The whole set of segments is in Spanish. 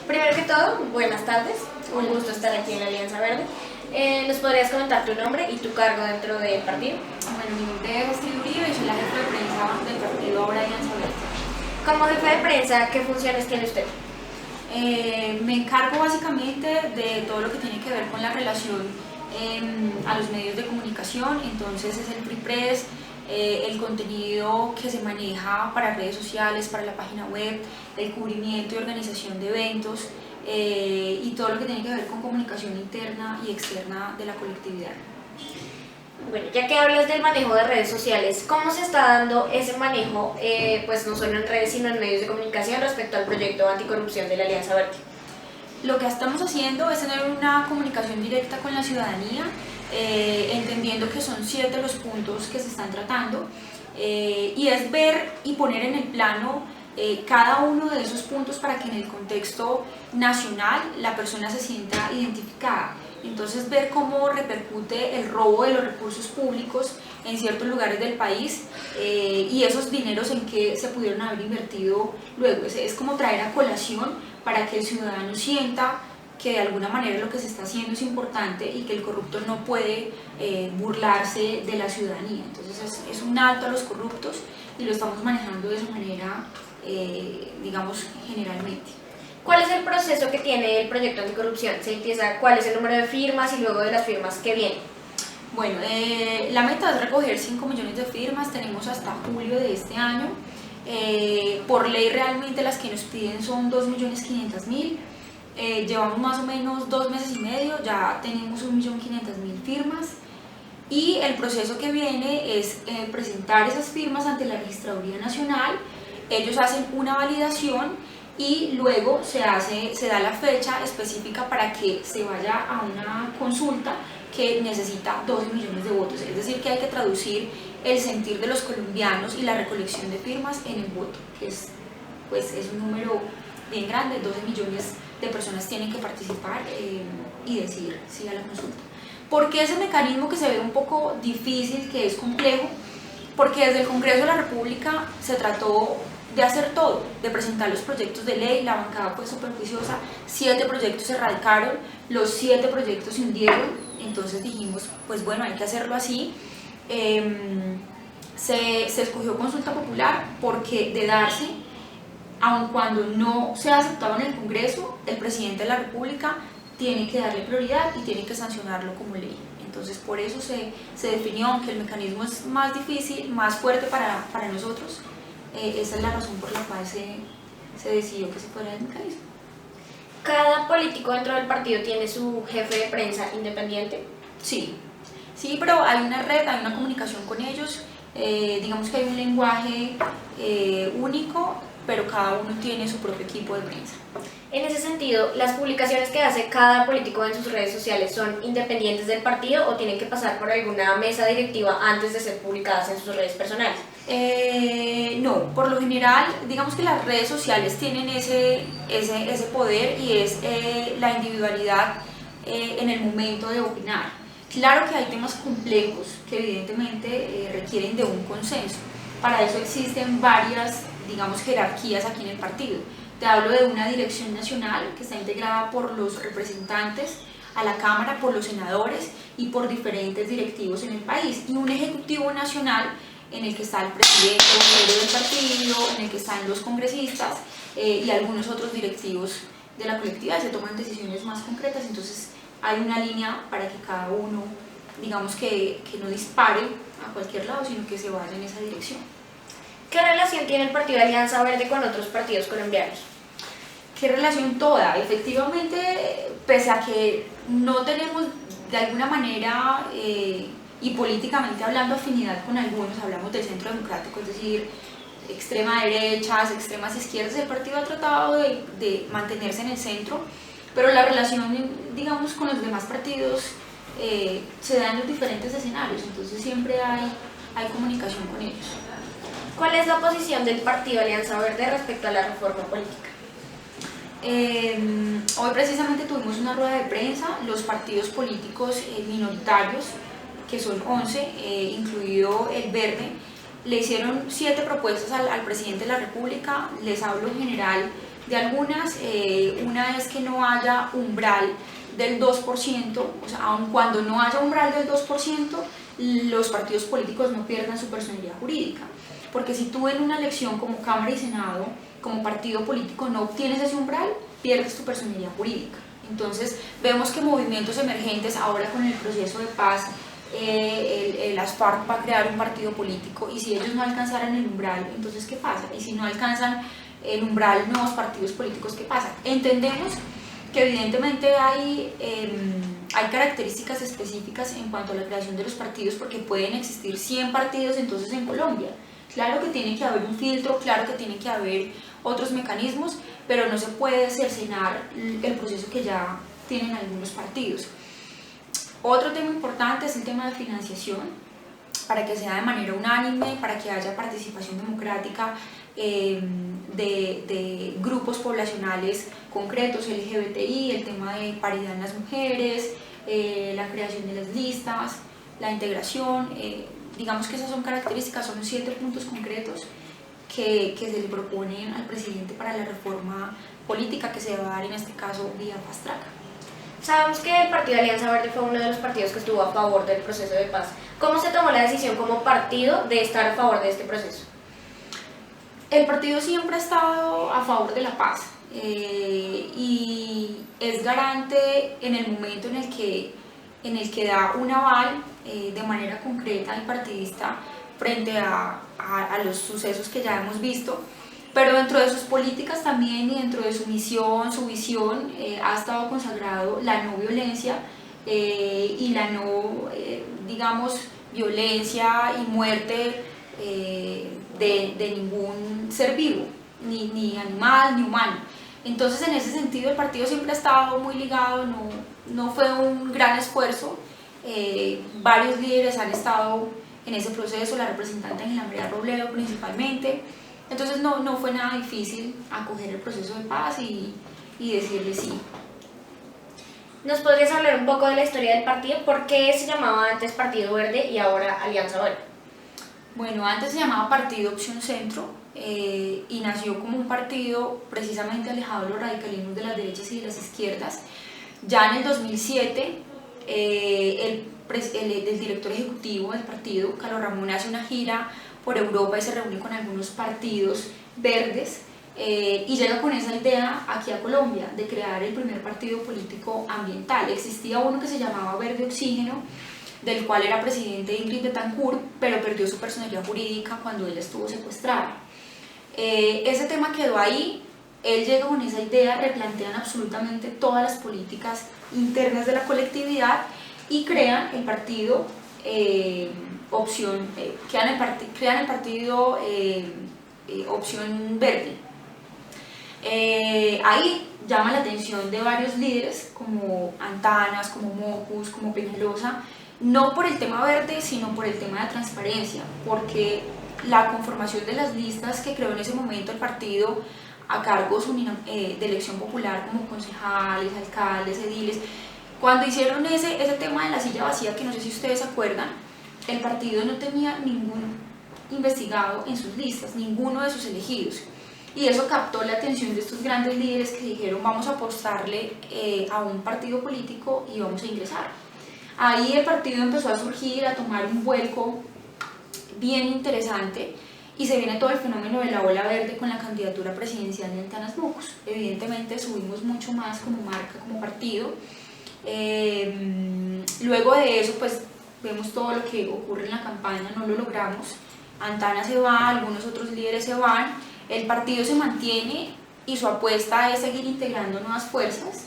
Primero que todo, buenas tardes, un gusto estar aquí en la Alianza Verde. ¿Nos podrías comentar tu nombre y tu cargo dentro del partido? Bueno, mi nombre es Astrid Uribe y soy la jefa de prensa del partido Ahora Alianza Verde. Como jefe de prensa, ¿qué funciones tiene usted? Me encargo básicamente de todo lo que tiene que ver con la relación a los medios de comunicación, entonces es el free press, el contenido que se maneja para redes sociales, para la página web, el cubrimiento y organización de eventos y todo lo que tiene que ver con comunicación interna y externa de la colectividad. Bueno, ya que hablas del manejo de redes sociales, ¿cómo se está dando ese manejo, pues no solo en redes sino en medios de comunicación respecto al proyecto anticorrupción de la Alianza Verde? Lo que estamos haciendo es tener una comunicación directa con la ciudadanía, entendiendo que son 7 los puntos que se están tratando y es ver y poner en el plano cada uno de esos puntos para que en el contexto nacional la persona se sienta identificada. Entonces ver cómo repercute el robo de los recursos públicos en ciertos lugares del país y esos dineros en que se pudieron haber invertido luego. Es como traer a colación para que el ciudadano sienta que de alguna manera lo que se está haciendo es importante y que el corrupto no puede burlarse de la ciudadanía. Entonces es un alto a los corruptos y lo estamos manejando de esa manera, digamos, generalmente. ¿Cuál es el proceso que tiene el proyecto anticorrupción? ¿Se empieza cuál es el número de firmas y luego de las firmas que vienen? Bueno, la meta es recoger 5 millones de firmas, tenemos hasta julio de este año. Por ley realmente las que nos piden son 2.500.000. Llevamos más o menos 2 meses y medio, ya tenemos 1.500.000 firmas. Y el proceso que viene es presentar esas firmas ante la Registraduría Nacional. Ellos hacen una validación y luego se da la fecha específica para que se vaya a una consulta que necesita 12 millones de votos, es decir que hay que traducir el sentir de los colombianos y la recolección de firmas en el voto, que es un número bien grande, 12 millones de personas tienen que participar y decir sí a la consulta. ¿Por qué ese mecanismo que se ve un poco difícil, que es complejo? Porque desde el Congreso de la República se trató de hacer todo, de presentar los proyectos de ley, la bancada fue súper juiciosa, 7 proyectos se radicaron, los 7 proyectos se hundieron, entonces dijimos, pues bueno, hay que hacerlo así. Se escogió consulta popular porque de darse, aun cuando no se ha aceptado en el Congreso, el presidente de la República tiene que darle prioridad y tiene que sancionarlo como ley. Entonces por eso se definió, aunque el mecanismo es más difícil, más fuerte para nosotros, esa es la razón por la cual se decidió que se fuera el mecanismo. ¿Cada político dentro del partido tiene su jefe de prensa independiente? Sí, pero hay una red, hay una comunicación con ellos, digamos que hay un lenguaje único, pero cada uno tiene su propio equipo de prensa. En ese sentido, ¿las publicaciones que hace cada político en sus redes sociales son independientes del partido o tienen que pasar por alguna mesa directiva antes de ser publicadas en sus redes personales? No, por lo general, digamos que las redes sociales tienen ese poder y es la individualidad en el momento de opinar. Claro que hay temas complejos que evidentemente requieren de un consenso. Para eso existen varias, digamos, jerarquías aquí en el partido. Te hablo de una dirección nacional que está integrada por los representantes a la Cámara, por los senadores y por diferentes directivos en el país, y un ejecutivo nacional en el que está el presidente del partido, en el que están los congresistas y algunos otros directivos de la colectividad. Se toman decisiones más concretas, entonces hay una línea para que cada uno, digamos que no dispare a cualquier lado, sino que se vaya en esa dirección. ¿Qué relación tiene el Partido Alianza Verde con otros partidos colombianos? ¿Qué relación? Toda. Efectivamente, pese a que no tenemos de alguna manera y políticamente hablando afinidad con algunos, hablamos del centro democrático, es decir, extrema derechas, extremas izquierdas, el partido ha tratado de mantenerse en el centro, pero la relación, digamos, con los demás partidos se da en los diferentes escenarios, entonces siempre hay comunicación con ellos. ¿Cuál es la posición del Partido Alianza Verde respecto a la reforma política? Hoy precisamente tuvimos una rueda de prensa, los partidos políticos minoritarios, que son 11, incluido el Verde, le hicieron 7 propuestas al presidente de la República. Les hablo en general de algunas. Una es que no haya umbral del 2%, o sea, aun cuando no haya umbral del 2%, los partidos políticos no pierdan su personalidad jurídica. Porque si tú en una elección como Cámara y Senado, como partido político, no obtienes ese umbral, pierdes tu personalidad jurídica. Entonces vemos que movimientos emergentes ahora con el proceso de paz, las FARC va a crear un partido político, y si ellos no alcanzaran el umbral, entonces ¿qué pasa? Y si no alcanzan el umbral nuevos partidos políticos, ¿qué pasa? Entendemos que evidentemente hay características específicas en cuanto a la creación de los partidos, porque pueden existir 100 partidos entonces en Colombia. Claro que tiene que haber un filtro, claro que tiene que haber otros mecanismos, pero no se puede cercenar el proceso que ya tienen algunos partidos. Otro tema importante es el tema de financiación, para que sea de manera unánime, para que haya participación democrática de grupos poblacionales concretos, LGBTI, el tema de paridad en las mujeres, la creación de las listas, la integración. Digamos que esas son características, son 7 puntos concretos que se le proponen al presidente para la reforma política que se va a dar en este caso vía fast track. Sabemos que el Partido Alianza Verde fue uno de los partidos que estuvo a favor del proceso de paz. ¿Cómo se tomó la decisión como partido de estar a favor de este proceso? El partido siempre ha estado a favor de la paz y es garante en el momento en el que da un aval de manera concreta al partidista frente a los sucesos que ya hemos visto, pero dentro de sus políticas también y dentro de su misión, su visión, ha estado consagrado la no violencia y la no, digamos, violencia y muerte de ningún ser vivo, ni animal ni humano. Entonces, en ese sentido, el partido siempre ha estado muy ligado, no fue un gran esfuerzo. Varios líderes han estado en ese proceso, la representante Ángela María Robledo principalmente. Entonces, no fue nada difícil acoger el proceso de paz y decirle sí. ¿Nos podrías hablar un poco de la historia del partido? ¿Por qué se llamaba antes Partido Verde y ahora Alianza Verde? Bueno, antes se llamaba Partido Opción Centro y nació como un partido precisamente alejado de los radicalismos de las derechas y de las izquierdas. Ya en el 2007, el director ejecutivo del partido, Carlos Ramón, hace una gira por Europa y se reúne con algunos partidos verdes y llega con esa idea aquí a Colombia de crear el primer partido político ambiental. Existía uno que se llamaba Verde Oxígeno, del cual era presidente Ingrid Betancourt, pero perdió su personalidad jurídica cuando él estuvo secuestrado. Ese tema quedó ahí, él llega con esa idea, replantean absolutamente todas las políticas internas de la colectividad y crean el partido crean el partido Opción Verde. Ahí llama la atención de varios líderes como Antanas, como Mocus, como Peñalosa, no por el tema verde, sino por el tema de transparencia, porque la conformación de las listas que creó en ese momento el partido a cargos de elección popular como concejales, alcaldes, ediles, cuando hicieron ese tema de la silla vacía, que no sé si ustedes se acuerdan, el partido no tenía ningún investigado en sus listas, ninguno de sus elegidos. Y eso captó la atención de estos grandes líderes que dijeron vamos a apostarle a un partido político y vamos a ingresar. Ahí el partido empezó a surgir, a tomar un vuelco bien interesante y se viene todo el fenómeno de la ola verde con la candidatura presidencial de Antanas Mocus. Evidentemente subimos mucho más como marca, como partido. Luego de eso pues vemos todo lo que ocurre en la campaña, no lo logramos. Antanas se va, algunos otros líderes se van, el partido se mantiene y su apuesta es seguir integrando nuevas fuerzas.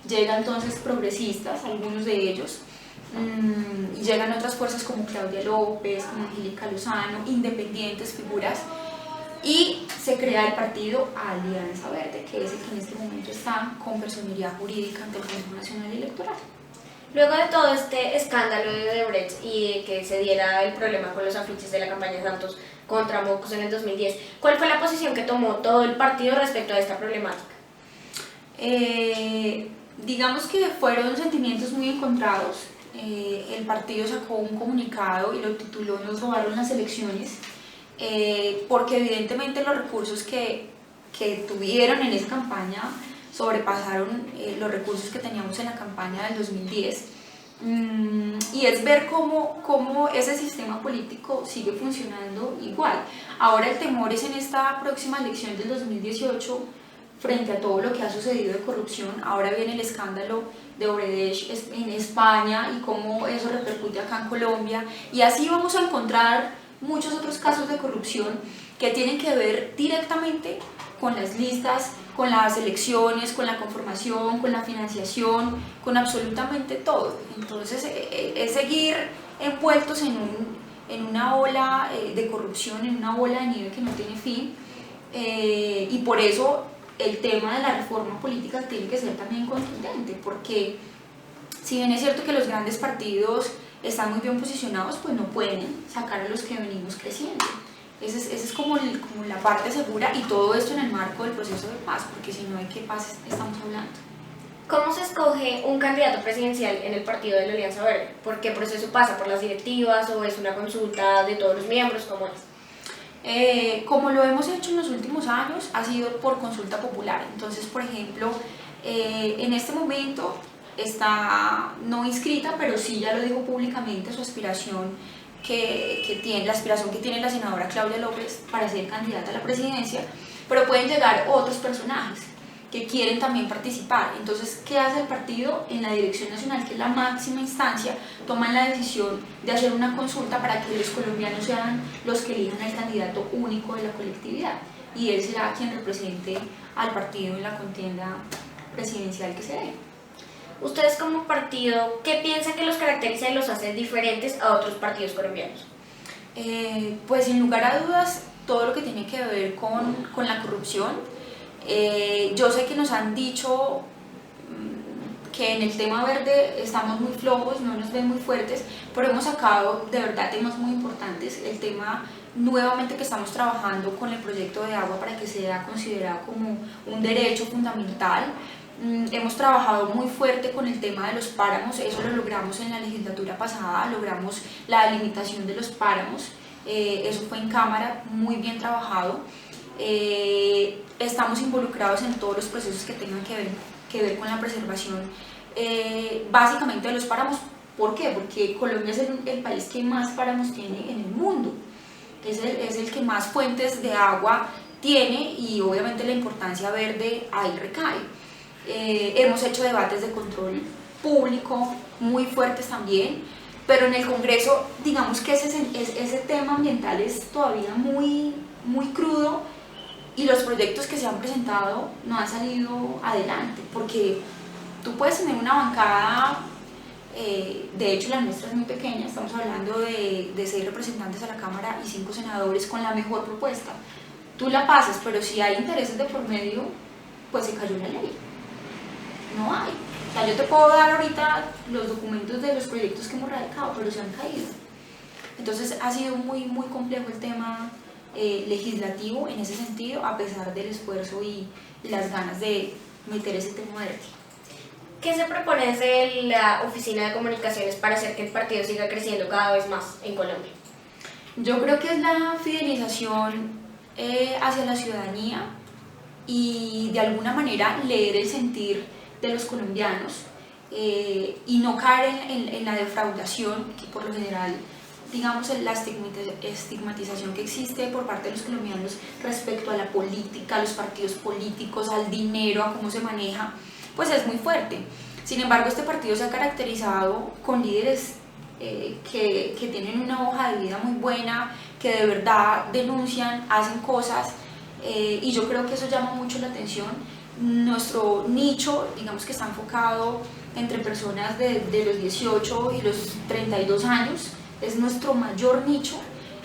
Llegan entonces progresistas, algunos de ellos, y llegan otras fuerzas como Claudia López, como Angélica Lozano, independientes, figuras, y se crea el partido Alianza Verde, que es el que en este momento está con personalidad jurídica ante el Consejo Nacional Electoral. Luego de todo este escándalo de Odebrecht y de que se diera el problema con los afiches de la campaña de Santos contra Mocus en el 2010, ¿cuál fue la posición que tomó todo el partido respecto a esta problemática? Digamos que fueron sentimientos muy encontrados. El partido sacó un comunicado y lo tituló "Nos robaron las elecciones", porque evidentemente los recursos que que tuvieron en esa campaña sobrepasaron los recursos que teníamos en la campaña del 2010. Y es ver cómo ese sistema político sigue funcionando igual. Ahora el temor es en esta próxima elección del 2018, frente a todo lo que ha sucedido de corrupción. Ahora viene el escándalo de Odebrecht en España y cómo eso repercute acá en Colombia, y así vamos a encontrar muchos otros casos de corrupción que tienen que ver directamente con las listas, con las elecciones, con la conformación, con la financiación, con absolutamente todo. Entonces es seguir envueltos en una ola de corrupción, en una ola de nieve que no tiene fin, y por eso el tema de la reforma política tiene que ser también contundente, porque si bien es cierto que los grandes partidos están muy bien posicionados, pues no pueden sacar a los que venimos creciendo. Esa es como la parte segura, y todo esto en el marco del proceso de paz, porque si no, ¿de qué paz estamos hablando? ¿Cómo se escoge un candidato presidencial en el partido de la Alianza Verde? ¿Por qué proceso pasa? ¿Por las directivas o es una consulta de todos los miembros? ¿Cómo es? Como lo hemos hecho en los últimos años, ha sido por consulta popular. Entonces, por ejemplo, en este momento está no inscrita, pero sí ya lo dijo públicamente su aspiración que tiene, la aspiración que tiene la senadora Claudia López para ser candidata a la presidencia, pero pueden llegar otros personajes que quieren también participar. Entonces, ¿qué hace el partido? En la Dirección Nacional, que es la máxima instancia, toman la decisión de hacer una consulta para que los colombianos sean los que elijan al candidato único de la colectividad, y él será quien represente al partido en la contienda presidencial que se dé. Ustedes como partido, ¿qué piensan que los caracteriza y los hace diferentes a otros partidos colombianos? Pues sin lugar a dudas, todo lo que tiene que ver con la corrupción. Yo sé que nos han dicho que en el tema verde estamos muy flojos, no nos ven muy fuertes, pero hemos sacado de verdad temas muy importantes. El tema nuevamente que estamos trabajando con el proyecto de agua para que sea considerado como un derecho fundamental. Hemos trabajado muy fuerte con el tema de los páramos, eso lo logramos en la legislatura pasada, logramos la delimitación de los páramos, eso fue en Cámara, muy bien trabajado. Estamos involucrados en todos los procesos que tengan que ver con la preservación, básicamente de los páramos. ¿Por qué? Porque Colombia es el país que más páramos tiene en el mundo, es el que más fuentes de agua tiene, y obviamente la importancia verde ahí recae. Hemos hecho debates de control público muy fuertes también, pero en el Congreso digamos que ese tema ambiental es todavía muy crudo, y los proyectos que se han presentado no han salido adelante, porque tú puedes tener una bancada, de hecho la nuestra es muy pequeña, estamos hablando de 6 representantes a la Cámara y 5 senadores con la mejor propuesta. Tú la pasas, pero si hay intereses de por medio, pues se cayó la ley. No hay. O sea, yo te puedo dar ahorita los documentos de los proyectos que hemos radicado, pero se han caído. Entonces ha sido muy complejo el tema legislativo en ese sentido, a pesar del esfuerzo y las ganas de meter ese tema verde. ¿Qué se propone desde la Oficina de Comunicaciones para hacer que el partido siga creciendo cada vez más en Colombia? Yo creo que es la fidelización hacia la ciudadanía, y de alguna manera leer el sentir de los colombianos, y no caer en la defraudación que por lo general, digamos, la estigmatización que existe por parte de los colombianos respecto a la política, a los partidos políticos, al dinero, a cómo se maneja, pues es muy fuerte. Sin embargo, este partido se ha caracterizado con líderes que tienen una hoja de vida muy buena, que de verdad denuncian, hacen cosas, y yo creo que eso llama mucho la atención. Nuestro nicho, digamos que está enfocado entre personas de los 18 y los 32 años, es nuestro mayor nicho.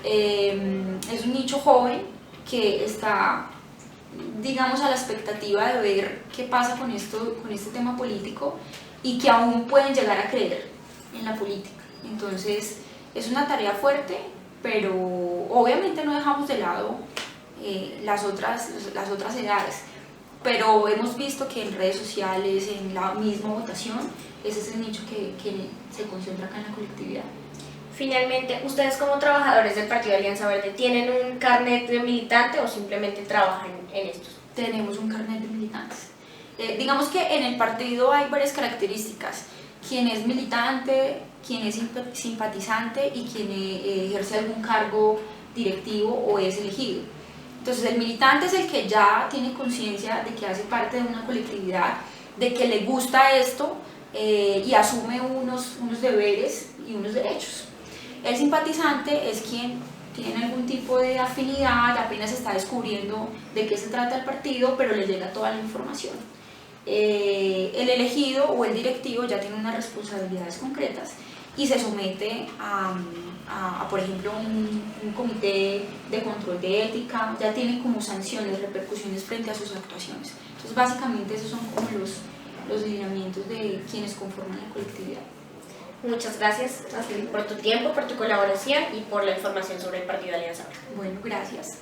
Es un nicho joven que está, digamos, a la expectativa de ver qué pasa con este tema político, y que aún pueden llegar a creer en la política. Entonces es una tarea fuerte, pero obviamente no dejamos de lado las otras edades, pero hemos visto que en redes sociales, en la misma votación, ese es el nicho que se concentra acá en la colectividad. Finalmente, ¿ustedes como trabajadores del Partido Alianza Verde tienen un carnet de militante o simplemente trabajan en estos? tenemos un carnet de militantes. Digamos que en el partido hay varias características: quien es militante, quien es simpatizante y quien ejerce algún cargo directivo o es elegido. Entonces el militante es el que ya tiene conciencia de que hace parte de una colectividad, de que le gusta esto y asume unos deberes y unos derechos. El simpatizante es quien tiene algún tipo de afinidad, apenas está descubriendo de qué se trata el partido, pero le llega toda la información. El elegido o el directivo ya tiene unas responsabilidades concretas y se somete a por ejemplo, un comité de control de ética, ya tiene como sanciones, repercusiones frente a sus actuaciones. Entonces, básicamente, esos son como los lineamientos de quienes conforman la colectividad. Muchas gracias, Astrid, por tu tiempo, por tu colaboración y por la información sobre el Partido Alianza. Bueno, gracias.